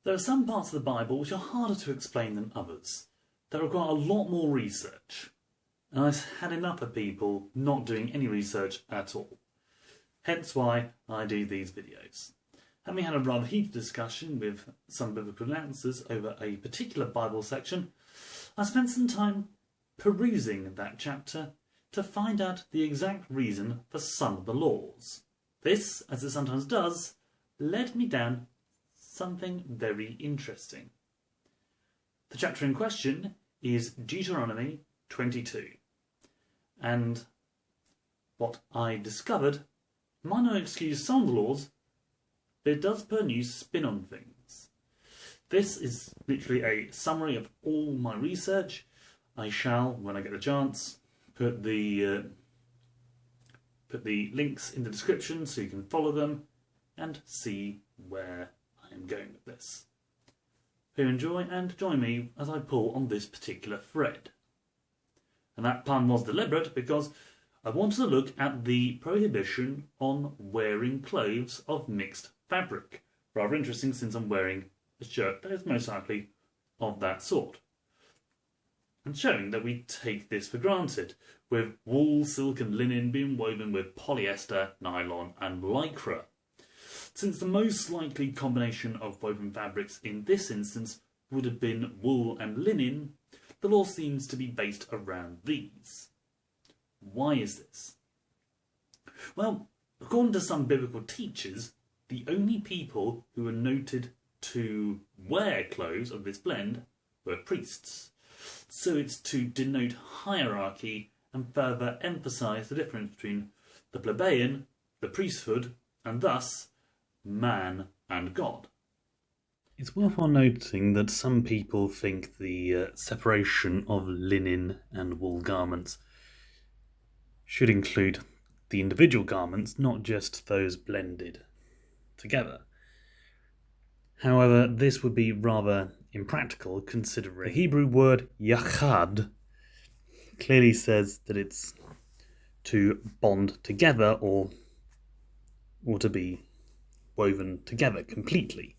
There are some parts of the Bible which are harder to explain than others. They require a lot more research, and I've had enough of people not doing any research at all. Hence why I do these videos. Having had a rather heated discussion with some biblical answers over a particular Bible section, I spent some time perusing that chapter to find out the exact reason for some of the laws. This, as it sometimes does, led me down something very interesting. The chapter in question is Deuteronomy 22, and what I discovered might not excuse some of the laws, but it does put a new spin on things. This is literally a summary of all my research. I shall, when I get the chance, put the links in the description so you can follow them and see where I am going with this. Hope you enjoy and join me as I pull on this particular thread. And that pun was deliberate because I wanted to look at the prohibition on wearing clothes of mixed fabric. Rather interesting since I'm wearing a shirt that is most likely of that sort. And showing that we take this for granted, with wool, silk and linen being woven with polyester, nylon and lycra. Since the most likely combination of woven fabrics in this instance would have been wool and linen, the law seems to be based around these. Why is this? Well, according to some biblical teachers, the only people who were noted to wear clothes of this blend were priests. So it's to denote hierarchy and further emphasise the difference between the plebeian, the priesthood, and thus man and God. It's worthwhile noting that some people think the separation of linen and wool garments should include the individual garments, not just those blended together. However, this would be rather impractical considering the Hebrew word yachad clearly says that it's to bond together or to be woven together completely,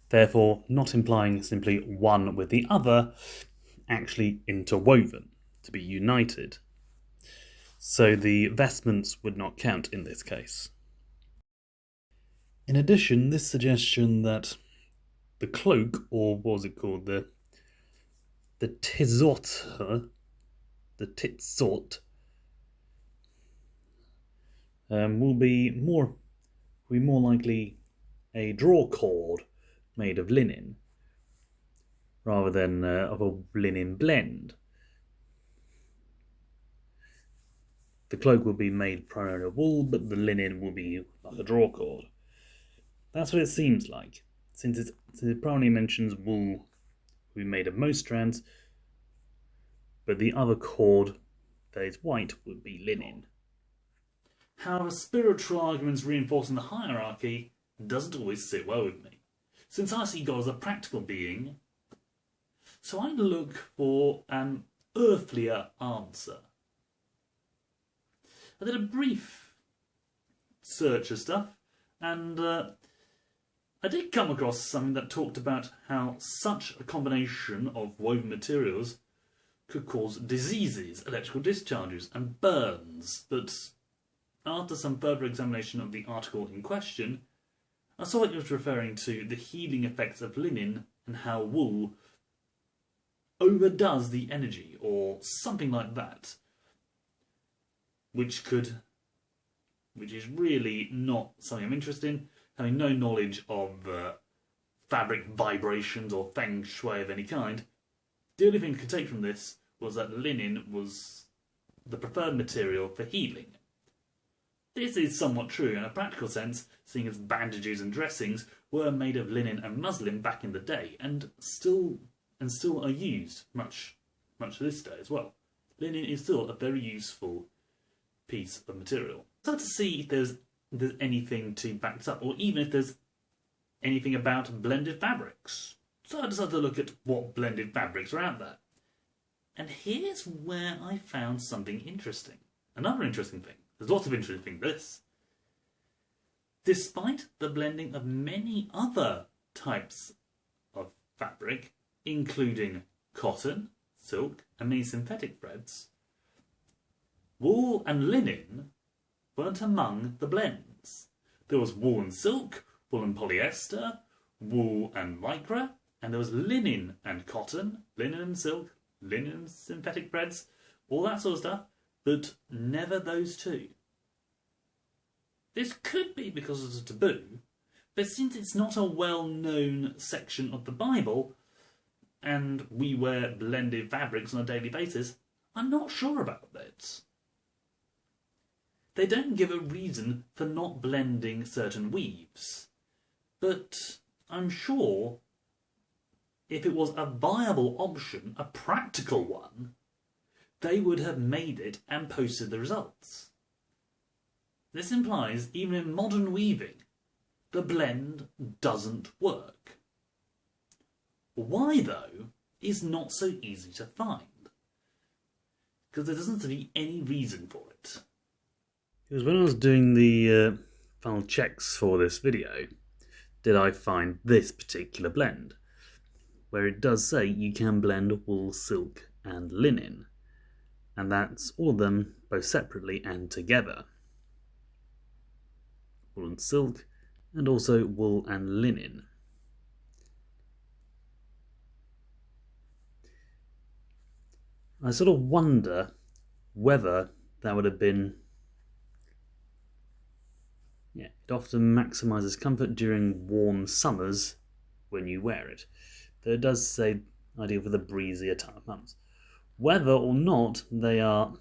therefore not implying simply one with the other, actually interwoven, to be united. So the vestments would not count in this case. In addition, this suggestion that the cloak, or what was it called, the tizot, will be more likely a draw cord made of linen rather than of a linen blend. The cloak will be made primarily of wool, but the linen will be like a draw cord. That's what it seems like, since it primarily mentions wool will be made of most strands, but the other cord that is white would be linen. However, spiritual arguments reinforcing the hierarchy doesn't always sit well with me, since I see God as a practical being, so I look for an earthlier answer. I did a brief search of stuff, and I did come across something that talked about how such a combination of woven materials could cause diseases, electrical discharges and burns, but after some further examination of the article in question, I saw it was referring to the healing effects of linen and how wool overdoes the energy, or something like that, which is really not something I'm interested in, having no knowledge of fabric vibrations or feng shui of any kind. The only thing I could take from this was that linen was the preferred material for healing. This is somewhat true in a practical sense, seeing as bandages and dressings were made of linen and muslin back in the day, and still are used much to this day as well. Linen is still a very useful piece of material. It's hard to see if there's anything to back this up, or even if there's anything about blended fabrics. So I decided to look at what blended fabrics are out there. And here's where I found something interesting. Another interesting thing. There's lots of interesting things this. Despite the blending of many other types fabric, including cotton, silk, and many synthetic threads, wool and linen weren't among the blends. There was wool and silk, wool and polyester, wool and lycra, and there was linen and cotton, linen and silk, linen and synthetic threads, all that sort of stuff, but never those two. This could be because it's a taboo, but since it's not a well-known section of the Bible, and we wear blended fabrics on a daily basis, I'm not sure about it. They don't give a reason for not blending certain weaves, but I'm sure if it was a viable option, a practical one, they would have made it and posted the results. This implies, even in modern weaving, the blend doesn't work. Why, though, is not so easy to find, because there doesn't seem to be any reason for it. Because when I was doing the final checks for this video, did I find this particular blend, where it does say you can blend wool, silk and linen, and that's all of them both separately and together. Wool and silk, and also wool and linen. I sort of wonder whether that would have been... Yeah, it often maximises comfort during warm summers when you wear it, though it does say ideal for the breezier time of months. Whether or not they are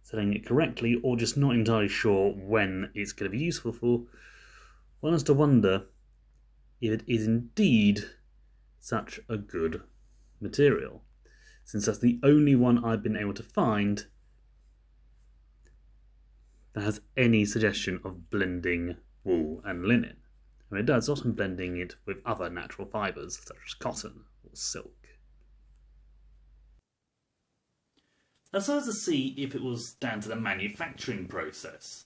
setting it correctly or just not entirely sure when it's going to be useful for, one has to wonder if it is indeed such a good material, since that's the only one I've been able to find that has any suggestion of blending wool and linen. And it does, often blending it with other natural fibres such as cotton or silk. I started to see if it was down to the manufacturing process,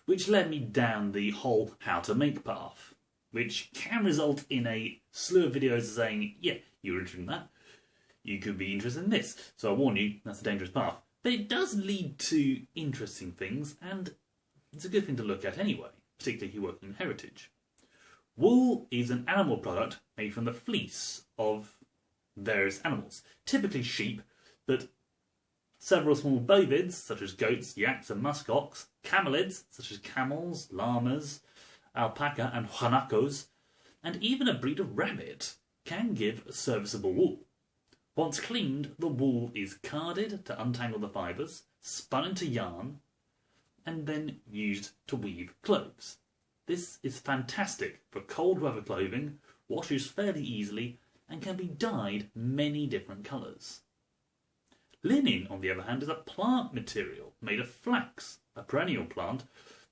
which led me down the whole how to make path, which can result in a slew of videos saying, yeah, you're interested in that, you could be interested in this, so I warn you, that's a dangerous path. But it does lead to interesting things, and it's a good thing to look at anyway, particularly if you work in heritage. Wool is an animal product made from the fleece of various animals, typically sheep, but several small bovids, such as goats, yaks and muskox, camelids, such as camels, llamas, alpaca and huanacos, and even a breed of rabbit can give serviceable wool. Once cleaned, the wool is carded to untangle the fibres, spun into yarn, and then used to weave clothes. This is fantastic for cold weather clothing, washes fairly easily, and can be dyed many different colours. Linen, on the other hand, is a plant material made of flax, a perennial plant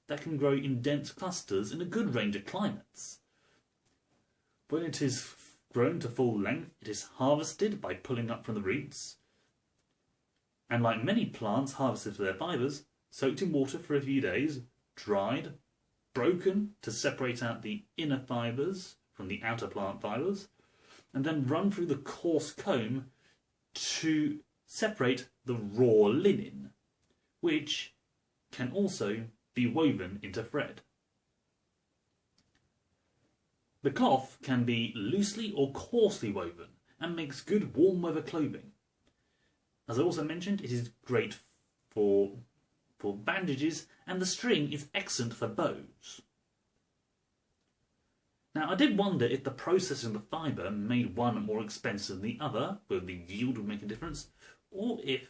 that can grow in dense clusters in a good range of climates. When it is grown to full length, it is harvested by pulling up from the roots, and like many plants harvested for their fibres, soaked in water for a few days, dried, broken to separate out the inner fibres from the outer plant fibres, and then run through the coarse comb to separate the raw linen, which can also be woven into thread. The cloth can be loosely or coarsely woven and makes good warm weather clothing. As I also mentioned, it is great for bandages, and the string is excellent for bows. Now, I did wonder if the processing of the fibre made one more expensive than the other, whether the yield would make a difference, or if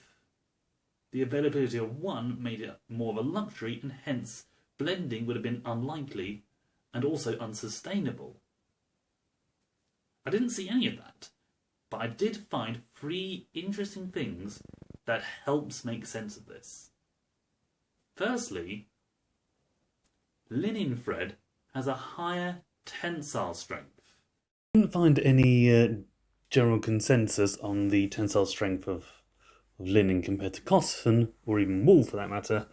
the availability of one made it more of a luxury and hence blending would have been unlikely and also unsustainable. I didn't see any of that, but I did find 3 interesting things that helps make sense of this. Firstly, linen thread has a higher tensile strength. I didn't find any general consensus on the tensile strength of linen compared to cotton, or even wool for that matter,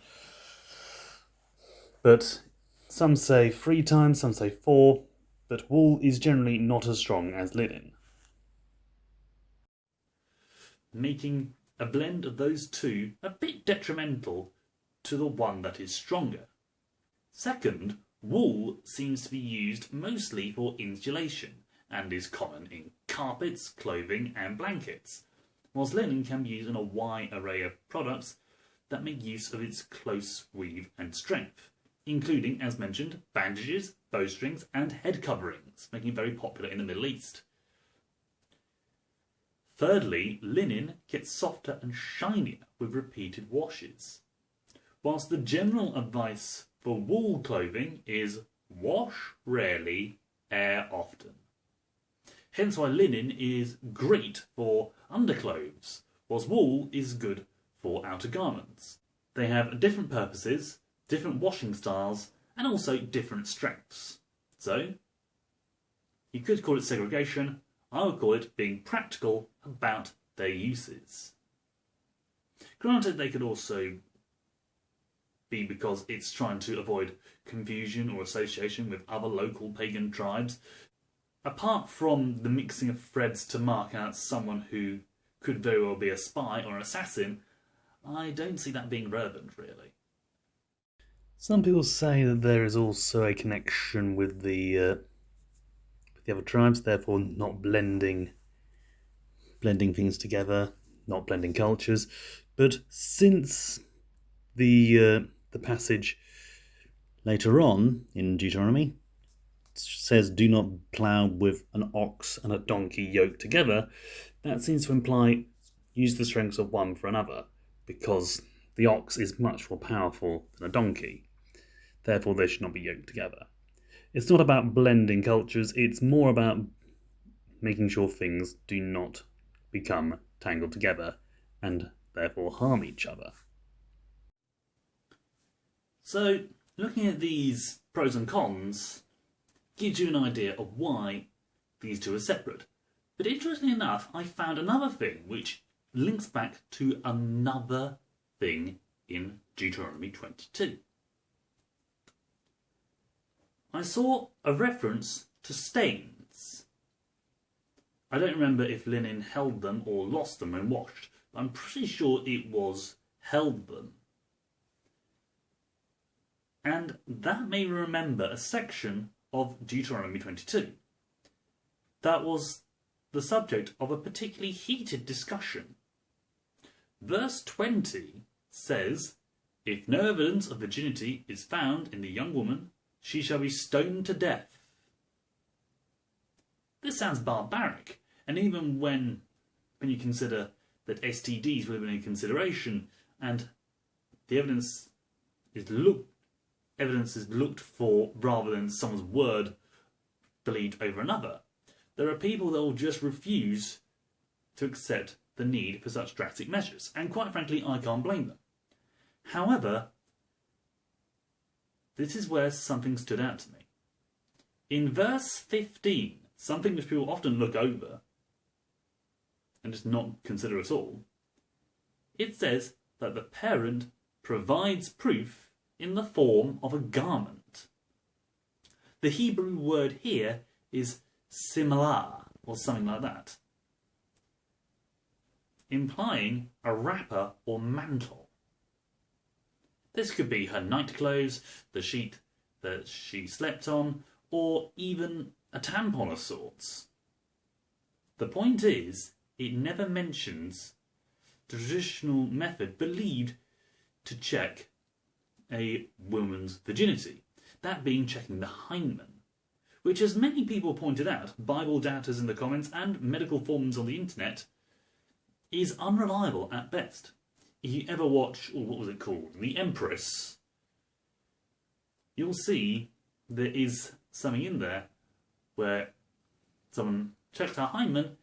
but some say 3 times, some say 4, but wool is generally not as strong as linen, making a blend of those two a bit detrimental to the one that is stronger. Second, wool seems to be used mostly for insulation and is common in carpets, clothing and blankets, whilst linen can be used in a wide array of products that make use of its close weave and strength, including, as mentioned, bandages, bowstrings and head coverings, making it very popular in the Middle East. Thirdly, linen gets softer and shinier with repeated washes, whilst the general advice for wool clothing is wash rarely, air often. Hence why linen is great for underclothes, whilst wool is good for outer garments. They have different purposes, different washing styles, and also different strengths. So, you could call it segregation. I would call it being practical about their uses. Granted, they could also be because it's trying to avoid confusion or association with other local pagan tribes. Apart from the mixing of threads to mark out someone who could very well be a spy or an assassin, I don't see that being relevant, really. Some people say that there is also a connection with the other tribes, therefore not blending things together, not blending cultures. But since the passage later on in Deuteronomy says, "Do not plough with an ox and a donkey yoked together," that seems to imply use the strengths of one for another, because the ox is much more powerful than a donkey. Therefore, they should not be yoked together. It's not about blending cultures, it's more about making sure things do not become tangled together and therefore harm each other. So, looking at these pros and cons gives you an idea of why these two are separate. But interestingly enough, I found another thing which links back to another thing in Deuteronomy 22. I saw a reference to stains. I don't remember if linen held them or lost them when washed, but I'm pretty sure it was held them. And that made me remember a section of Deuteronomy 22 that was the subject of a particularly heated discussion. Verse 20 says, "If no evidence of virginity is found in the young woman, she shall be stoned to death." This sounds barbaric, and even when you consider that STDs would have been in consideration, and the evidence is looked for rather than someone's word believed over another, there are people that will just refuse to accept the need for such drastic measures, and quite frankly, I can't blame them. However, this is where something stood out to me. In verse 15, something which people often look over and just not consider at all, it says that the parent provides proof in the form of a garment. The Hebrew word here is similar, or something like that, implying a wrapper or mantle. This could be her nightclothes, the sheet that she slept on, or even a tampon of sorts. The point is, it never mentions the traditional method believed to check a woman's virginity, that being checking the hymen, which, as many people pointed out, Bible doubters in the comments and medical forums on the internet, is unreliable at best. If you ever watch, what was it called, The Empress, you'll see there is something in there where someone checked her hymen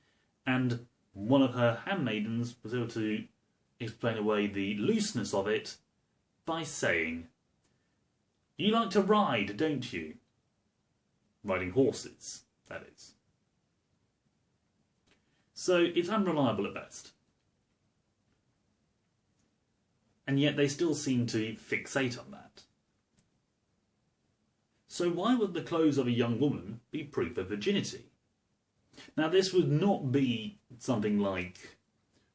and one of her handmaidens was able to explain away the looseness of it by saying, "You like to ride, don't you?" Riding horses, that is. So it's unreliable at best. And yet they still seem to fixate on that. So why would the clothes of a young woman be proof of virginity? Now this would not be something like,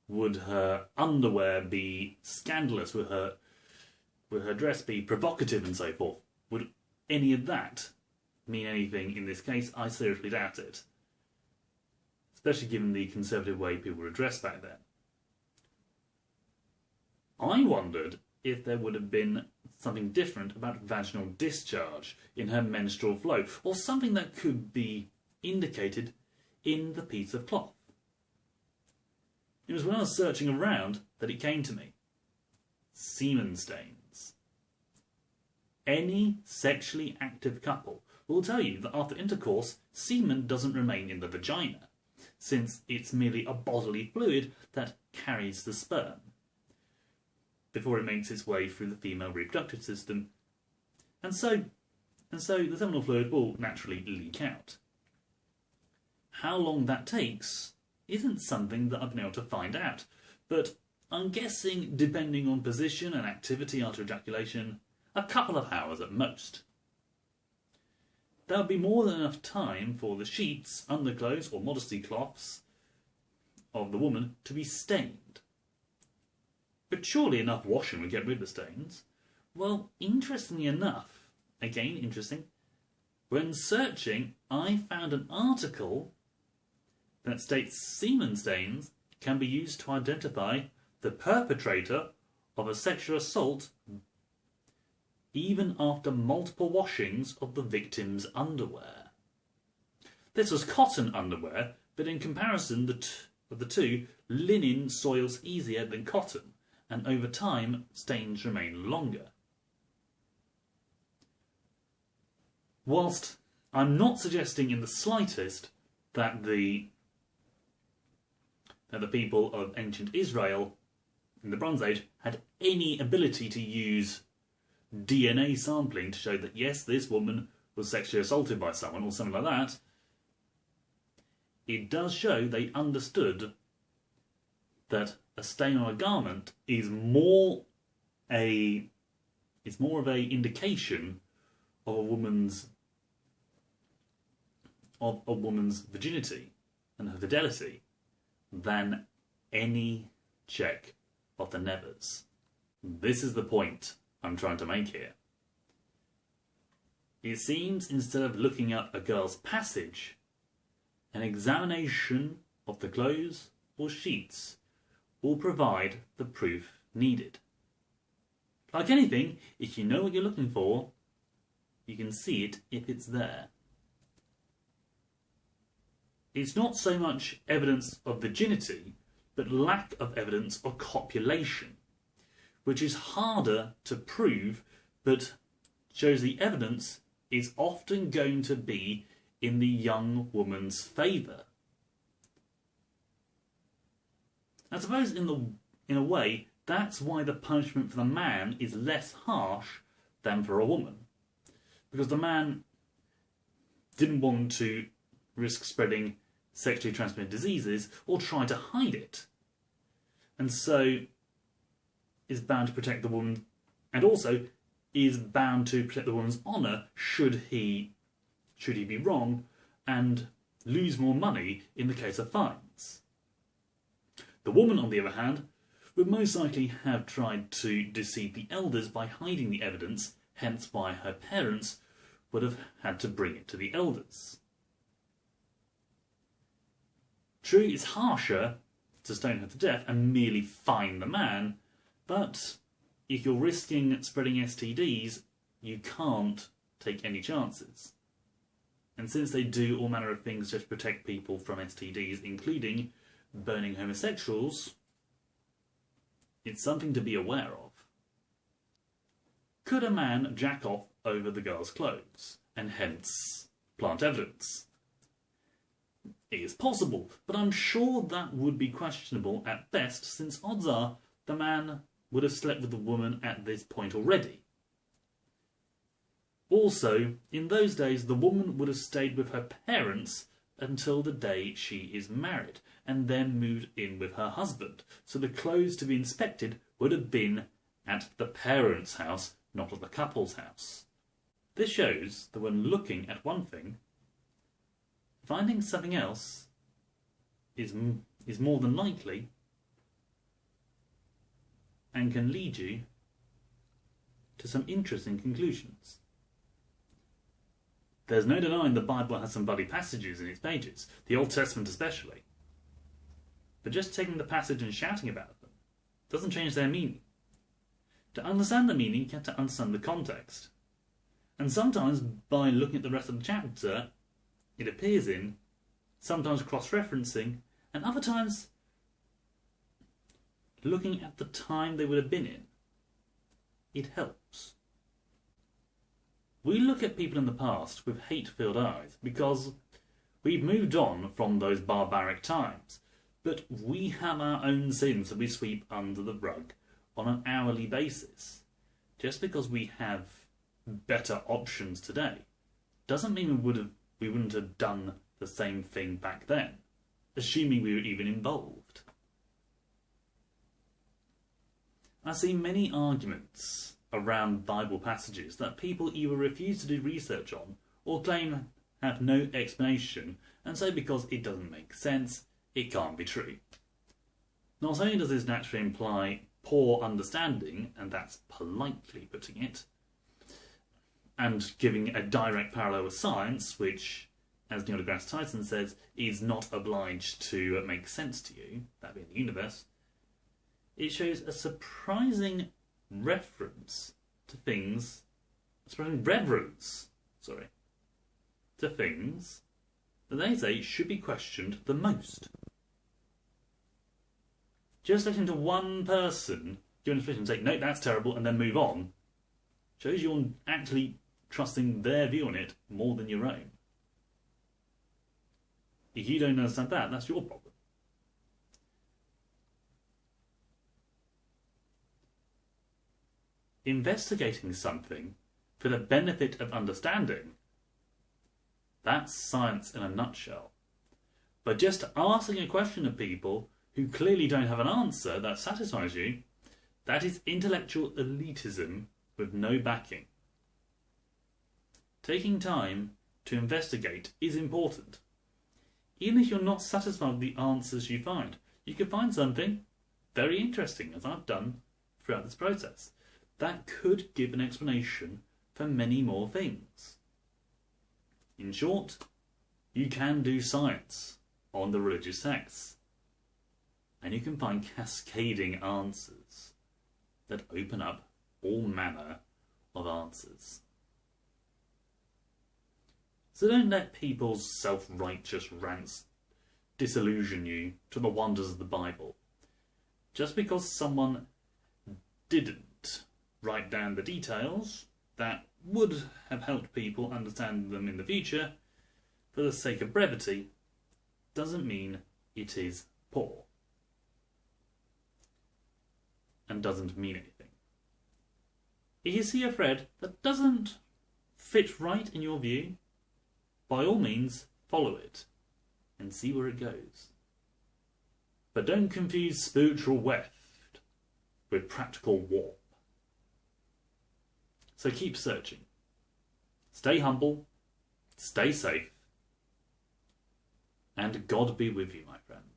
would her underwear be scandalous, would her dress be provocative and so forth? Would any of that mean anything in this case? I seriously doubt it. Especially given the conservative way people were dressed back then. I wondered if there would have been something different about vaginal discharge in her menstrual flow, or something that could be indicated in the piece of cloth. It was when I was searching around that it came to me. Semen stains. Any sexually active couple will tell you that after intercourse, semen doesn't remain in the vagina, since it's merely a bodily fluid that carries the sperm before it makes its way through the female reproductive system, and so the seminal fluid will naturally leak out. How long that takes isn't something that I've been able to find out, but I'm guessing, depending on position and activity after ejaculation, a couple of hours at most. That would be more than enough time for the sheets, underclothes or modesty cloths of the woman to be stained. But surely enough washing would get rid of the stains. Well, interestingly enough, again interesting, when searching I found an article that states semen stains can be used to identify the perpetrator of a sexual assault even after multiple washings of the victim's underwear. This was cotton underwear, but in comparison of the two, linen soils easier than cotton, and over time stains remain longer. Whilst I'm not suggesting in the slightest that the people of ancient Israel in the Bronze Age had any ability to use DNA sampling to show that yes, this woman was sexually assaulted by someone or something like that, it does show they understood that a stain on a garment is more of a indication of a woman's virginity and her fidelity than any check of the nevers. This is the point I'm trying to make here. It seems instead of looking up a girl's passage, an examination of the clothes or sheets will provide the proof needed. Like anything, if you know what you're looking for, you can see it if it's there. It's not so much evidence of virginity, but lack of evidence of copulation, which is harder to prove, but shows the evidence is often going to be in the young woman's favour. I suppose in a way, that's why the punishment for the man is less harsh than for a woman. Because the man didn't want to risk spreading sexually transmitted diseases or try to hide it. And so is bound to protect the woman, and also is bound to protect the woman's honour should he be wrong and lose more money in the case of fines. The woman, on the other hand, would most likely have tried to deceive the elders by hiding the evidence, hence why her parents would have had to bring it to the elders. True, it's harsher to stone her to death and merely fine the man, but if you're risking spreading STDs, you can't take any chances. And since they do all manner of things just to protect people from STDs, including burning homosexuals, it's something to be aware of. Could a man jack off over the girl's clothes, and hence plant evidence? It is possible, but I'm sure that would be questionable at best, since odds are the man would have slept with the woman at this point already. Also, in those days, the woman would have stayed with her parents until the day she is married, and then moved in with her husband. So the clothes to be inspected would have been at the parents' house, not at the couple's house. This shows that when looking at one thing, finding something else is more than likely and can lead you to some interesting conclusions. There's no denying the Bible has some bloody passages in its pages, the Old Testament especially. But just taking the passage and shouting about them doesn't change their meaning. To understand the meaning, you have to understand the context. And sometimes, by looking at the rest of the chapter it appears in, sometimes cross-referencing, and other times looking at the time they would have been in, it helps. We look at people in the past with hate-filled eyes because we've moved on from those barbaric times, but we have our own sins that we sweep under the rug on an hourly basis. Just because we have better options today doesn't mean we wouldn't have done the same thing back then, assuming we were even involved. I see many arguments around Bible passages that people either refuse to do research on or claim have no explanation, and so because it doesn't make sense, it can't be true. Not only does this naturally imply poor understanding, and that's politely putting it, and giving a direct parallel with science, which, as Neil deGrasse Tyson says, is not obliged to make sense to you, that being the universe, it shows a surprising reverence to things that they say should be questioned the most. Just listening to one person give an explanation and say, no, that's terrible, and then move on, shows you're actually trusting their view on it more than your own. If you don't understand that, that's your problem. Investigating something for the benefit of understanding, that's science in a nutshell. But just asking a question of people who clearly don't have an answer that satisfies you, that is intellectual elitism with no backing. Taking time to investigate is important. Even if you're not satisfied with the answers you find, you can find something very interesting, as I've done throughout this process, that could give an explanation for many more things. In short, you can do science on the religious texts, and you can find cascading answers that open up all manner of answers. So don't let people's self-righteous rants disillusion you to the wonders of the Bible. Just because someone didn't write down the details that would have helped people understand them in the future, for the sake of brevity, doesn't mean it is poor. And doesn't mean anything. If you see a thread that doesn't fit right in your view, by all means follow it and see where it goes. But don't confuse spiritual weft with practical warp. So keep searching. Stay humble, stay safe, and God be with you, my friends.